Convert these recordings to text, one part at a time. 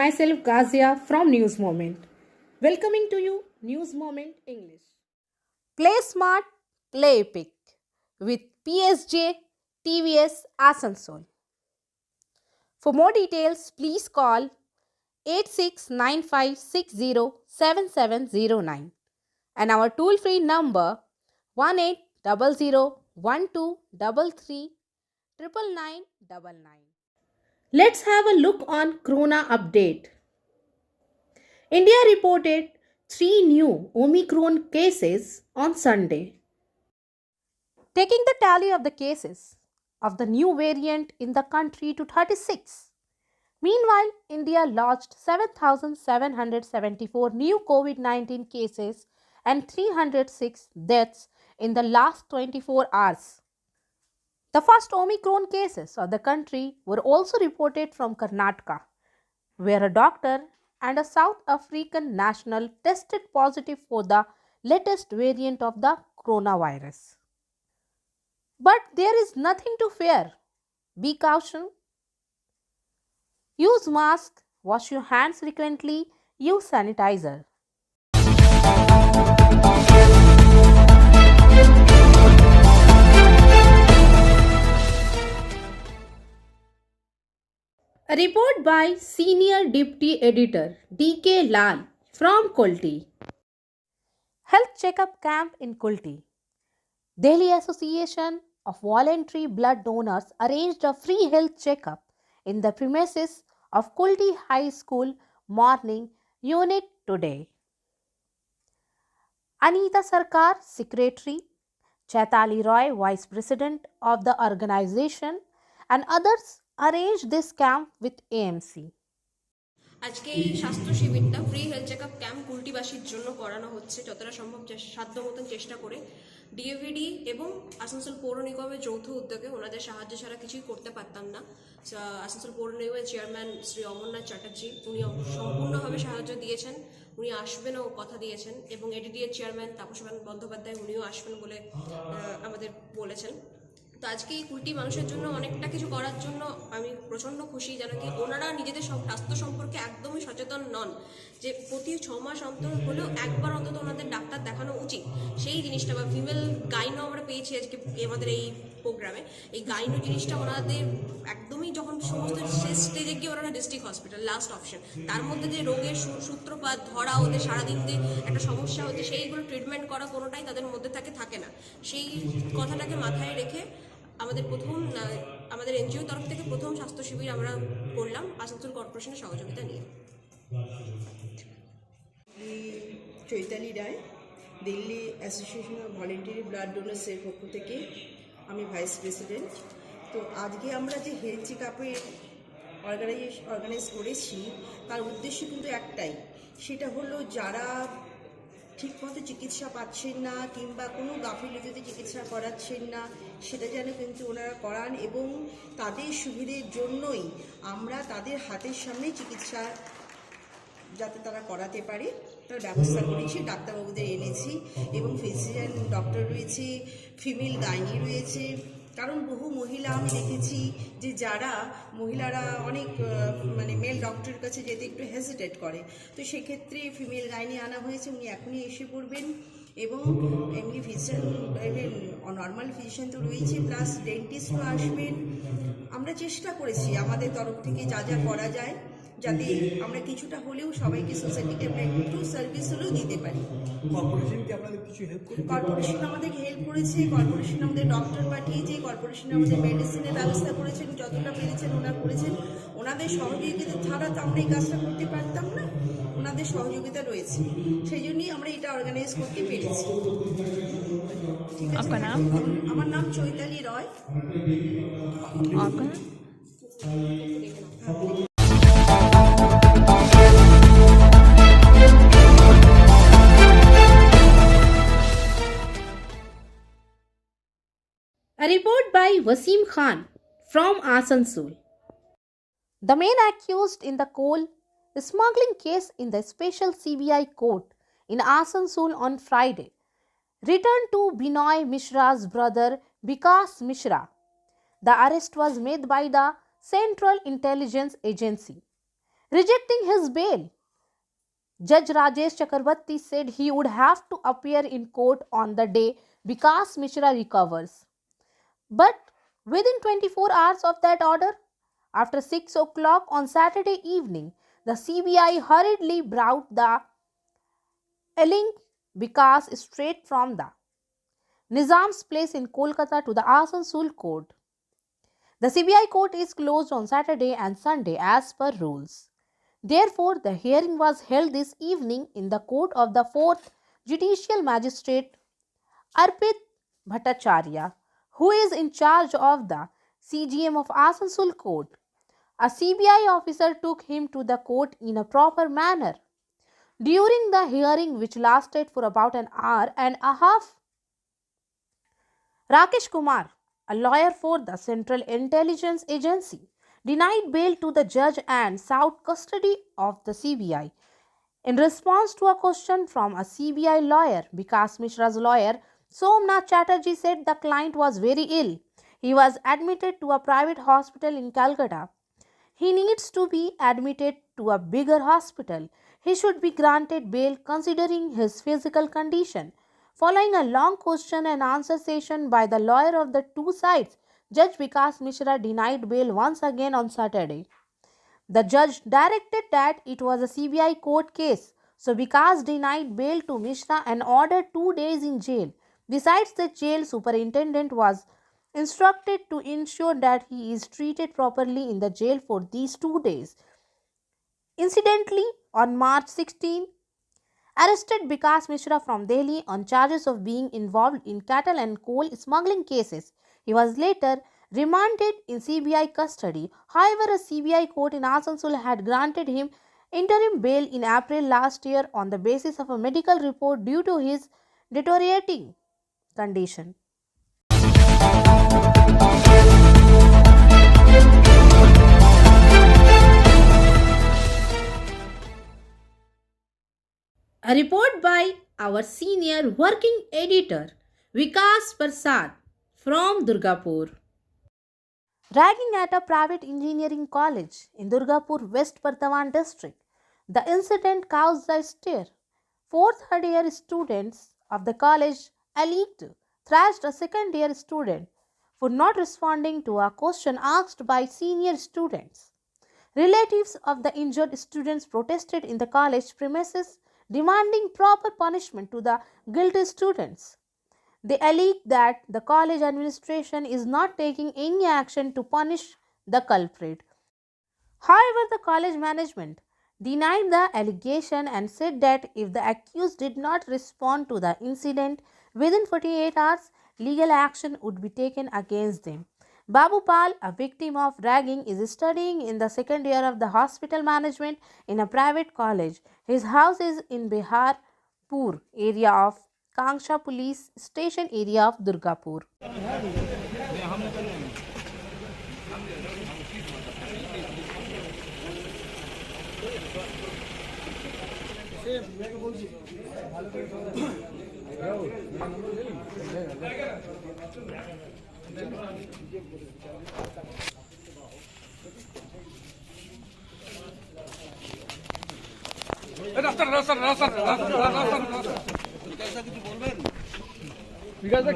myself Gazia from News Moment. Welcoming to you News Moment English. Play smart, play epic with PSJ TVS Asansol. For more details, please call 8695607709 and our toll-free number 180012339999. Let's have a look on Corona update. India reported 3 new Omicron cases on Sunday, taking the tally of the cases of the new variant in the country to 36. Meanwhile, India lodged 7,774 new COVID-19 cases and 306 deaths in the last 24 hours. The first Omicron cases of the country were also reported from Karnataka, where a doctor and a South African national tested positive for the latest variant of the coronavirus. But there is nothing to fear. Be cautious. Use mask, wash your hands frequently, use sanitizer. A report by Senior Deputy Editor D.K. Lal from Kulti. Health Checkup Camp in Kulti. Delhi Association of Voluntary Blood Donors arranged a free health checkup in the premises of Kulti High School Morning Unit today. Anita Sarkar, Secretary, Chaitali Roy, Vice President of the organization, and others arranged this camp with AMC. আজকে এই স্বাস্থ্য শিবিরটা free health checkup camp কুলটিবাসীর জন্য করানো হচ্ছে যতটা সম্ভব সাধ্য মতন চেষ্টা করে ডিএভিডি এবং আসানসোল পৌর নিগমের যৌথ উদ্যোগে ওনাদের সাহায্য ছাড়া কিছুই করতে পারতাম না। আসানসোল পৌর নিগমের চেয়ারম্যান শ্রী অমরনাথ চ্যাটার্জি উনি সম্পূর্ণভাবে সাহায্য দিয়েছেন, উনি আসবেনও কথা দিয়েছেন এবং এডিডিএর চেয়ারম্যান তাপসবান বন্দ্যোপাধ্যায় উনিও আসবেন বলে আমাদের বলেছেন। তো আজকে এই কুলটি মানুষের জন্য অনেকটা কিছু করার জন্য আমি প্রচণ্ড খুশি, যেন কি ওনারা নিজেদের স্বাস্থ্য সম্পর্কে একদমই সচেতন নন, যে প্রতি 6 মাস অন্তর হলেও একবার অন্তত ওনাদের ডাক্তার দেখানো উচিত। সেই জিনিসটা বা ফিমেল গাইনো আমরা পেয়েছি আজকে আমাদের এই প্রোগ্রামে। এই গাইনো জিনিসটা ওনাদের একদমই যখন সমস্ত শেষ স্টেজে গিয়ে ওনারা ডিস্ট্রিক্ট হসপিটাল লাস্ট অপশন, তার মধ্যে যে রোগের সূত্রপাত ধরা, ওদের সারাদিন যে একটা সমস্যা হচ্ছে সেইগুলো ট্রিটমেন্ট করা কোনোটাই তাদের মধ্যে থাকে না। সেই কথাটাকে মাথায় রেখে আমাদের এনজিও তরফ থেকে প্রথম স্বাস্থ্য শিবির আমরা করলাম আসানসোল কর্পোরেশনের সহযোগিতা নিয়ে। Chaitali Roy, Delhi association of voluntary blood ডোনার্সের পক্ষ থেকে আমি ভাইস প্রেসিডেন্ট। তো আজকে আমরা যে হেলথ চেক আপের অর্গানাইজ করেছি তার উদ্দেশ্য কিন্তু একটাই, সেটা হলো যারা ঠিকমতো চিকিৎসা পাচ্ছেন না কিংবা কোনো গাফিলতিতে চিকিৎসা করাচ্ছেন না সেটা যেন কিন্তু ওনারা করান, এবং তাদের সুবিধের জন্যই আমরা তাদের হাতের সামনে চিকিৎসা যাতে তারা করাতে পারে তার ব্যবস্থা করেছি। ডাক্তারবাবুদের এনেছি এবং ফিজিশিয়ান ডক্টর রয়েছে, ফিমেল গাইনি রয়েছে। কারণ বহু মহিলা আমি দেখেছি যে যারা মহিলারা অনেক মেল ডক্টরের কাছে যেতে একটু হেজিটেট করে, তো সেক্ষেত্রে ফিমেল গাইনি আনা হয়েছে, উনি এখনই এসে পড়বেন। এবং এমনি ফিজিশিয়ান নর্মাল ফিজিশিয়ান তো রয়েছে, প্লাস ডেন্টিস্টও আসবেন। আমরা চেষ্টা করেছি আমাদের তরফ থেকে যা যা করা যায় যাতে আমরা কিছুটা হলেও সবাইকে সোসাইটিকে আমরা একটু সার্ভিস হলেও দিতে পারি। কর্পোরেশন আমাদেরকে হেল্প করেছে, কর্পোরেশন আমাদের ডক্টর পাঠিয়েছে, কর্পোরেশন আমাদের মেডিসিনের ব্যবস্থা করেছেন, যতটা পেরেছেন ওনারা করেছেন। ওনাদের সহযোগিতা ছাড়া তো আমরা এই কাজটা করতে পারতাম না, ওনাদের সহযোগিতা রয়েছে, সেই জন্যই আমরা এটা অর্গানাইজ করতে পেরেছি। ঠিক আছে, আমার নাম চৈতালি রয়। A report by Wasim Khan from Asansol. The main accused in the coal smuggling case in the special CBI court in Asansol on Friday returned to Binoy Mishra's brother Vikas Mishra. The arrest was made by the Central Intelligence Agency. Rejecting his bail, Judge Rajesh Chakrabarti said he would have to appear in court on the day Vikas Mishra recovers. But within 24 hours of that order, after 6 o'clock on Saturday evening, the CBI hurriedly brought the ailing Vikas straight from the Nizam's place in Kolkata to the Asansol court. The CBI court is closed on Saturday and Sunday as per rules. Therefore, the hearing was held this evening in the court of the 4th Judicial Magistrate Arpit Bhattacharya, who is in charge of the CGM of Asansol court. A CBI officer took him to the court in a proper manner. During the hearing, which lasted for about an hour and a half, Rakesh Kumar, a lawyer for the Central Intelligence Agency, denied bail to the judge and sought custody of the CBI. In response to a question from a CBI lawyer, Vikas Mishra's lawyer, Somnath Chatterjee said the client was very ill. He was admitted to a private hospital in Calcutta. He needs to be admitted to a bigger hospital. He should be granted bail considering his physical condition. Following a long question and answer session by the lawyer of the two sides, Judge Vikas Mishra denied bail once again on Saturday. The judge directed that it was a CBI court case, so Vikas denied bail to Mishra and ordered 2 days in jail. Besides, the jail superintendent was instructed to ensure that he is treated properly in the jail for these 2 days. Incidentally, on March 16, arrested Vikas Mishra from Delhi on charges of being involved in cattle and coal smuggling cases. He was later remanded in CBI custody. However, a CBI court in Asansol had granted him interim bail in April last year on the basis of a medical report due to his deteriorating condition. A report by our senior working editor Vikas Prasad from Durgapur. Ragging at a private engineering college in Durgapur, West Bardhaman district. The incident caused a stir. 4th third-year students of the college alleged thrashed a second-year student for not responding to a question asked by senior students. Relatives of the injured students protested in the college premises, demanding proper punishment to the guilty students. They alleged that the college administration is not taking any action to punish the culprit. However, the college management denied the allegation and said that if the accused did not respond to the incident within 48 hours, legal action would be taken against them. Babu Pal, a victim of ragging, is studying in the second year of the hospital management in a private college. His house is in Biharpur area of Kangsha police station area of Durgapur.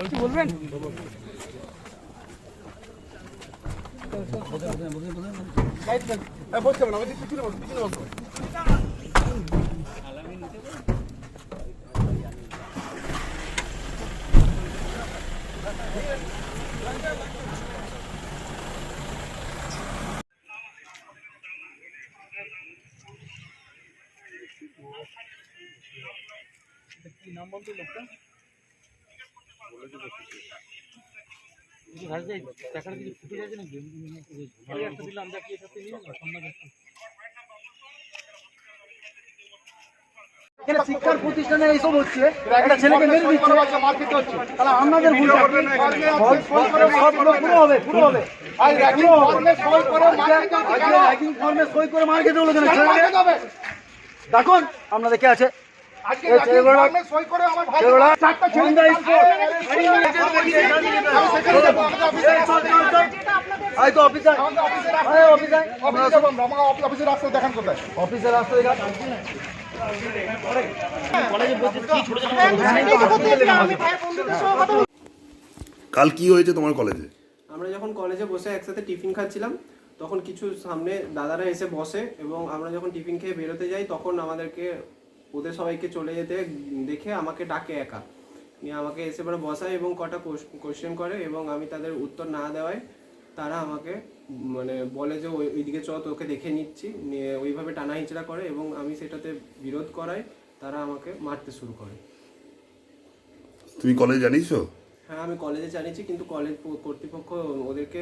কিছু বলবেন? কি নাম বলতে লোকটা? টাকার কিছু ফুটে গেছে নাকি? একটা দিলাম আমরা কি সাথে নিয়ে এখানে শিক্ষার প্রতিষ্ঠানে এইসব হচ্ছে, একটা ছেলেকে মেরে দিচ্ছে, তাহলে আপনাদের ভুলটা পুরো হবে র্যাগিং ফর্মে সই করে মার খেতে হলো কেন? দেখুন আপনাদের কে আছে আজকে গভর্নমেন্ট সই করে আমার ভাই চারটা ছেলে অফিসের রাস্তা দেখান কোথায় অফিসের রাস্তা কাল কি হয়েছে তোমার কলেজে? আমরা যখন কলেজে বসে একসাথে টিফিন খাচ্ছিলাম তখন কিছু সামনে দাদারা এসে বসে এবং আমরা যখন টিফিন খেয়ে বেরোতে যাই তখন আমাদেরকে ওদের সবাইকে চলে যেতে দেখে আমাকে ডাকে একা নিয়ে আমাকে এসে পরে বসায় এবং কটা কোশ্চেন করে এবং আমি তাদের উত্তর না দেওয়ায় তারা আমাকে মানে বলে যে ওইদিকে চ তোকে দেখে নিচ্ছি নিয়ে ওইভাবে টানা হিচড়া করে এবং আমি সেটাতে বিরোধ করায় তারা আমাকে মারতে শুরু করে। তুমি কলেজে জানিয়েছো? হ্যাঁ আমি কলেজে জানিয়েছি কিন্তু কলেজ কর্তৃপক্ষ ওদেরকে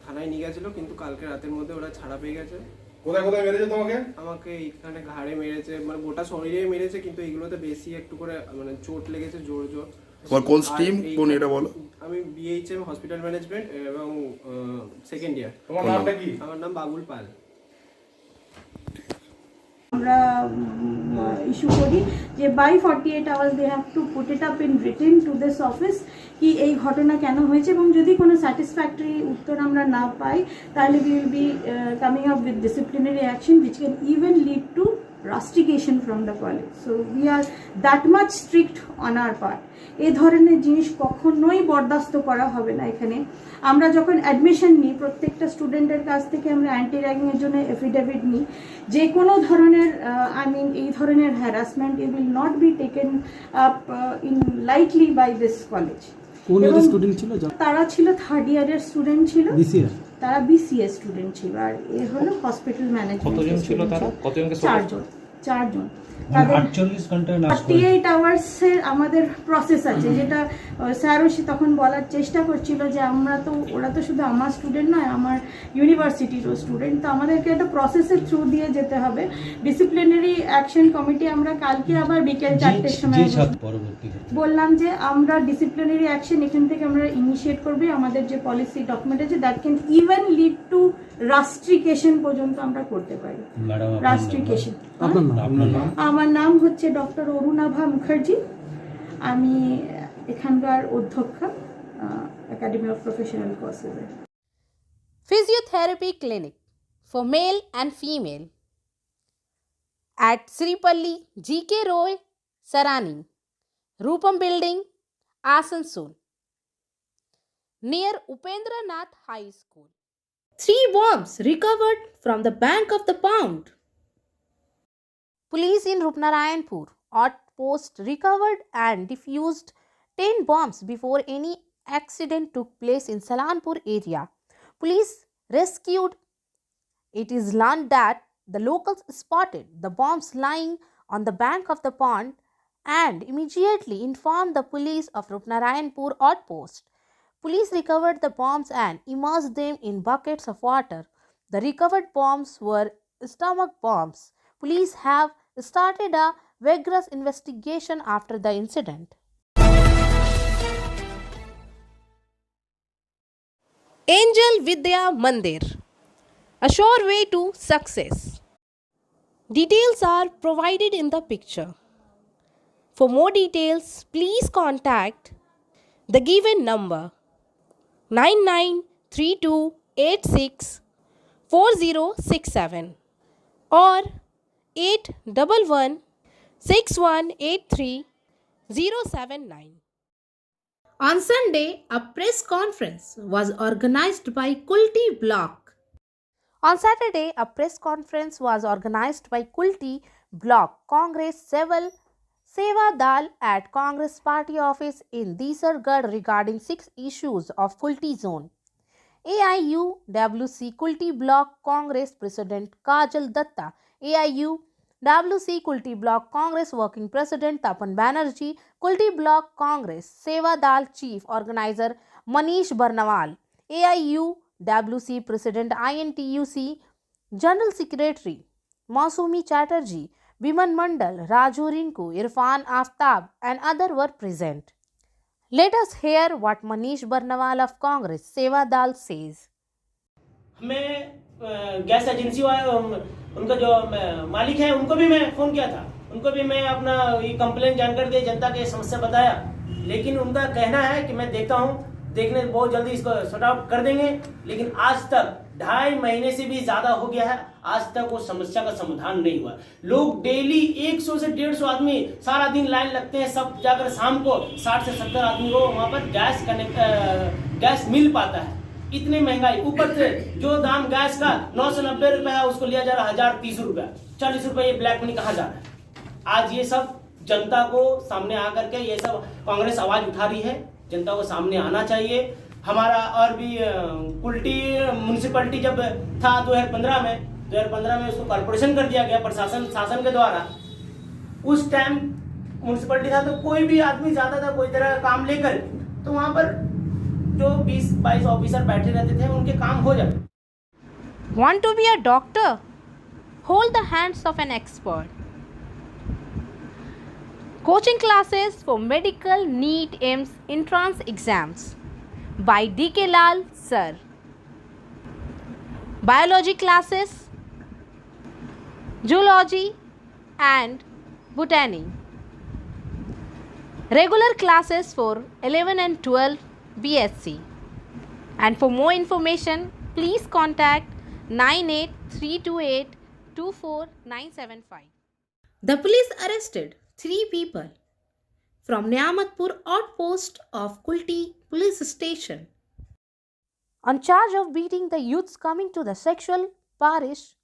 থানায় নিয়ে গেছিলো কিন্তু কালকে রাতের মধ্যে ওরা ছাড়া পেয়ে গেছে। কোথায় কোথায় মেরেছে তোমাকে? আমাকে এইখানে ঘাড়ে মেরেছে মানে গোটা শরীরে মেরেছে কিন্তু এইগুলোতে বেশি একটু করে মানে চোট লেগেছে জোর জোর। তোমার কোন স্ট্রিম কোন এটা বলো? আমি বিএইচএম হসপিটাল ম্যানেজমেন্ট এবং সেকেন্ড ইয়ার। তোমার নামটা কি? আমার নাম বাবুল পাল। আমরা ইস্যু করি যে by 48 hours they have to put it up in written to this office কি এই ঘটনা কেন হয়েছে এবং যদি কোনো স্যাটিসফ্যাক্টরি উত্তর আমরা না পাই তাহলে we will be coming up with disciplinary action which can even lead to rustication from the college. So we are that much strict on our part. এই ধরনের জিনিস কখনোই বরদাস্ত করা হবে না এখানে। আমরা যখন অ্যাডমিশন নিই প্রত্যেকটা স্টুডেন্টের কাছ থেকে আমরা অ্যান্টি র্যাগিংয়ের জন্য এফিডেভিট নিই যে কোনো ধরনের এই ধরনের harassment it will not be taken up in lightly by this college. কোন ইয়ারের স্টুডেন্ট ছিল? তারা ছিল থার্ড ইয়ারের স্টুডেন্ট ছিল, তারা বিসিএস স্টুডেন্ট ছিল আর এ হলো হসপিটাল ম্যানেজমেন্ট। কতজন ছিল তারা? কতজনকে? চারজন। তাদের 48 ঘন্টা 48 আওয়ার্সের আমাদের প্রসেস আছে যেটা স্যারও তখন বলার চেষ্টা করছিল যে ওরা তো শুধু আমার স্টুডেন্ট নয় আমার ইউনিভার্সিটিরও স্টুডেন্ট, তো আমাদেরকে একটা প্রসেসের থ্রু দিয়ে যেতে হবে। ডিসিপ্লিনারি অ্যাকশন কমিটি আমরা কালকে আবার বিকেল 4টের সময় বললাম যে আমরা ডিসিপ্লিনারি অ্যাকশন এখান থেকে আমরা ইনিশিয়েট করবো। আমাদের যে পলিসি ডকুমেন্ট আছে that can even lead to rustication পর্যন্ত আমরা করতে পারি। রাস্ট্রিকেশন। আমার নাম হচ্ছে ডক্টর অরুণাভা মুখার্জি, আমি এখানকার অধ্যক্ষা academy of professional courses. Physiotherapy clinic for male and female at Sripalli GK Roy Sarani Rupam Building Asansol near Upendranath High School. 3 bombs recovered from the bank of the pound. Police in Rupnarayanpur outpost recovered and defused 10 bombs before any accident took place in Salanpur area. Police rescued. It is learned that the locals spotted the bombs lying on the bank of the pond and immediately informed the police of Rupnarayanpur outpost. Police recovered the bombs and immersed them in buckets of water. The recovered bombs were stomach bombs. Police have started a vigorous investigation after the incident. Angel Vidya Mandir, a sure way to success. Details are provided in the picture. For more details, please contact the given number 9932864067 or 81116183 On Sunday, a press conference was organized by Kulti Block. On Saturday, a press conference was organized by Kulti Block Congress Seva Dal at Congress Party office in Disargarh regarding 6 issues of Kulti zone. AIUWC Kulti Block Congress President Kajal Datta, AIUWC Kulti Block Congress Working President Tapan Banerjee, Kulti Block Congress Seva Dal Chief Organizer Manish Barnawal, AIUWC President INTUC General Secretary Mausumi Chatterjee, Biman Mandal, Raju Rinku, Irfan Aftab and others were present. Let us hear what Manish Barnawal of Congress Seva Dal says. हमें gas agency वाले उनका जो मालिक है उनको भी मैं phone किया था, उनको भी मैं अपना ये कंप्लेंट जानकर के जनता के समस्या बताया, लेकिन उनका कहना है कि मैं देखता हूँ, देखने बहुत जल्दी इसको सॉर्ट आउट कर देंगे। लेकिन आज तक 2.5 महीने से भी ज्यादा हो गया है, आज तक वो समस्या का समाधान नहीं हुआ। लोग डेली 100 से 150 आदमी सारा दिन लाइन लगते हैं, सब जाकर शाम को 60 से 70 आदमी को वहां पर गैस मिल पाता है। इतनी महंगाई, ऊपर से जो दाम गैस का 990 रुपए है उसको लिया जा रहा है 1030 रुपए, 40 रुपए ये ब्लैक मनी कहा जा रहा है। आज ये सब जनता को सामने आकर के ये सब कांग्रेस आवाज उठा रही है, जनता को सामने आना चाहिए। हमारा और भी कुल्टी म्युनिसिपैलिटी जब था 2015 में उसको कॉर्पोरेशन कर दिया गया शासन के द्वारा। उस टाइम म्युनिसिपैलिटी था तो कोई भी आदमी जाता था कोई तरह का काम लेकर, तो वहां पर जो 20-22 ऑफिसर बैठे रहते थे उनके काम हो जाते। Want to be a doctor? Hold the hands of an expert. Coaching classes for medical NEET AIMS entrance exams by D.K. Lal Sir. Biology classes, zoology and botany. Regular classes for 11 and 12 BSc. And for more information, please contact 9832824975. The police arrested 3 people from Niamatpur outpost of Kulti police station on charge of beating the youths coming to the sexual parish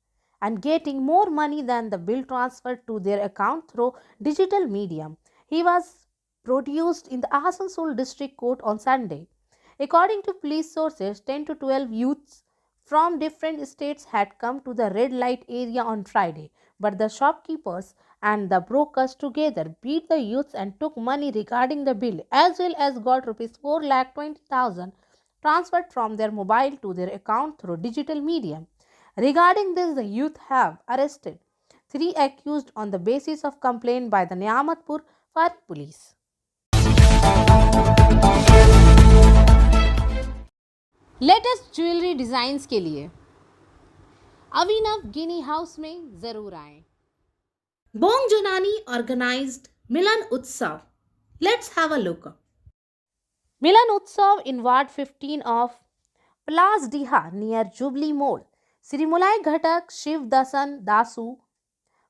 and getting more money than the bill transferred to their account through digital medium. He was produced in the Asansol district court on Sunday. According to police sources, 10 to 12 youths from different states had come to the red light area on Friday, but the shopkeepers and the brokers together beat the youths and took money regarding the bill, as well as got Rs 4,20,000 transferred from their mobile to their account through digital medium. Regarding this, the youth have arrested 3 accused on the basis of complaint by the Niamatpur Fire Police. Latest jewellery designs के लिए अभिनव गिनी house में जरूर आएं। Bong जुनानी organised Milan Utsav. Let's have a look. Milan Utsav in Ward 15 of Plas Diha near Jubilee Mode. Sri Mulai Ghatak, Shiv Dasan Dasu,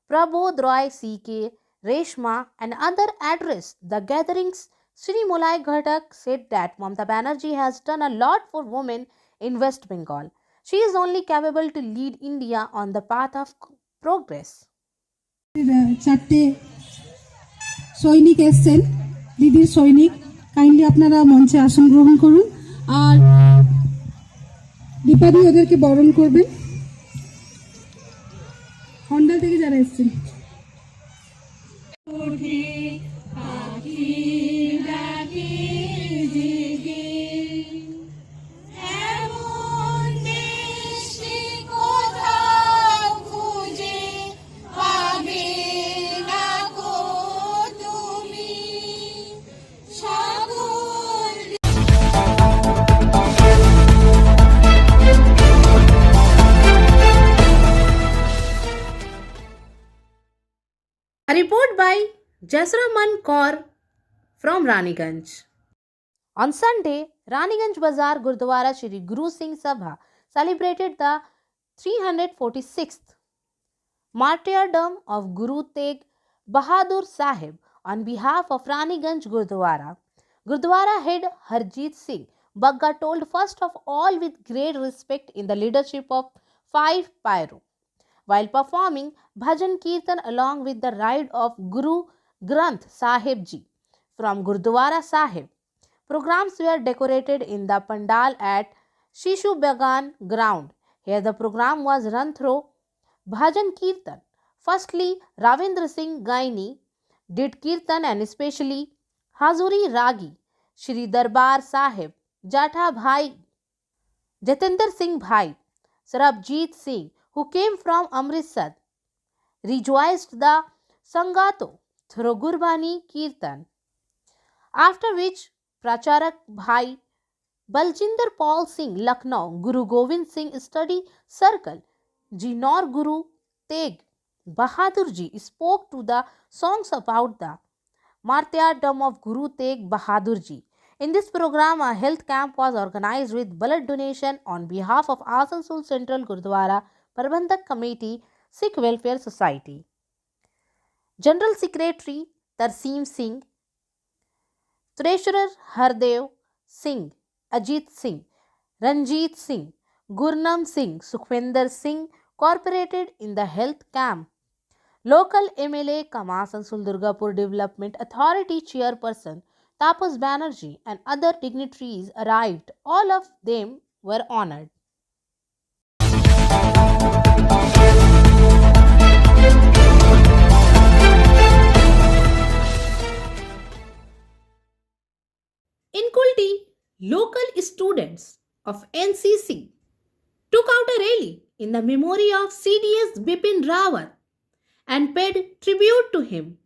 Prabodh Roy CK, Reshma and other addressed the gatherings. Sri Mulai Ghatak said that Mamata Banerjee has done a lot for women in West Bengal. She is only capable to lead India on the path of progress. চারটে সৈনিক এসছেন, দিদির সৈনিক, kindly আপনারা মঞ্চে আসন গ্রহণ করুন আর দীপাদি ওদেরকে বরণ করবেন। হন্ডাল থেকে যারা এসছেন A report by Jasraman Kaur from Raniganj. On Sunday, Raniganj Bazaar Gurdwara Shri Guru Singh Sabha celebrated the 346th martyrdom of Guru Tegh Bahadur Sahib on behalf of Raniganj Gurdwara. Gurdwara head Harjeet Singh Bagga told first of all with great respect in the leadership of 5 Pyro. While performing Bhajan Kirtan along with the ride of Guru Granth Sahib Ji from Gurdwara Sahib. Programs were decorated in the Pandal at Shishu Bagan ground. Here the program was run through Bhajan Kirtan. Firstly, Ravindra Singh Gaini did Kirtan and especially Hazuri Ragi, Shri Darbar Sahib, Jatha Bhai, Jatinder Singh Bhai, Sarabjit Singh, who came from Amritsar, rejoiced the Sangato through Gurbani Kirtan. After which, Pracharak Bhai Baljinder Paul Singh, Lucknow, Guru Govind Singh Study Circle, Jinor Guru Tegh Bahadurji spoke to the songs about the martyrdom of Guru Tegh Bahadurji. In this program, a health camp was organized with blood donation on behalf of Asansol Central Gurdwara Prabandhak Committee, Sikh Welfare Society. General Secretary Tarseem Singh, Treasurer Hardev Singh, Ajit Singh, Ranjit Singh, Gurnam Singh, Sukhwinder Singh cooperated in the health camp. Local MLA Asansol Durgapur Development Authority Chairperson Tapas Banerjee and other dignitaries arrived. All of them were honored. In Kulti, local students of NCC took out a rally in the memory of CDS Bipin Rawat and paid tribute to him.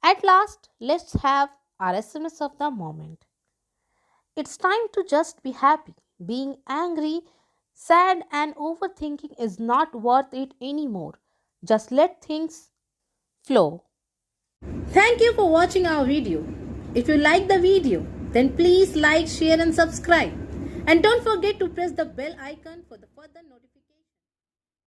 At last, let's have our SMS of the moment. It's time to just be happy. Being angry, sad, and overthinking is not worth it anymore. Just let things flow. Thank you for watching our video. If you like the video, then please like, share, and subscribe. And don't forget to press the bell icon for the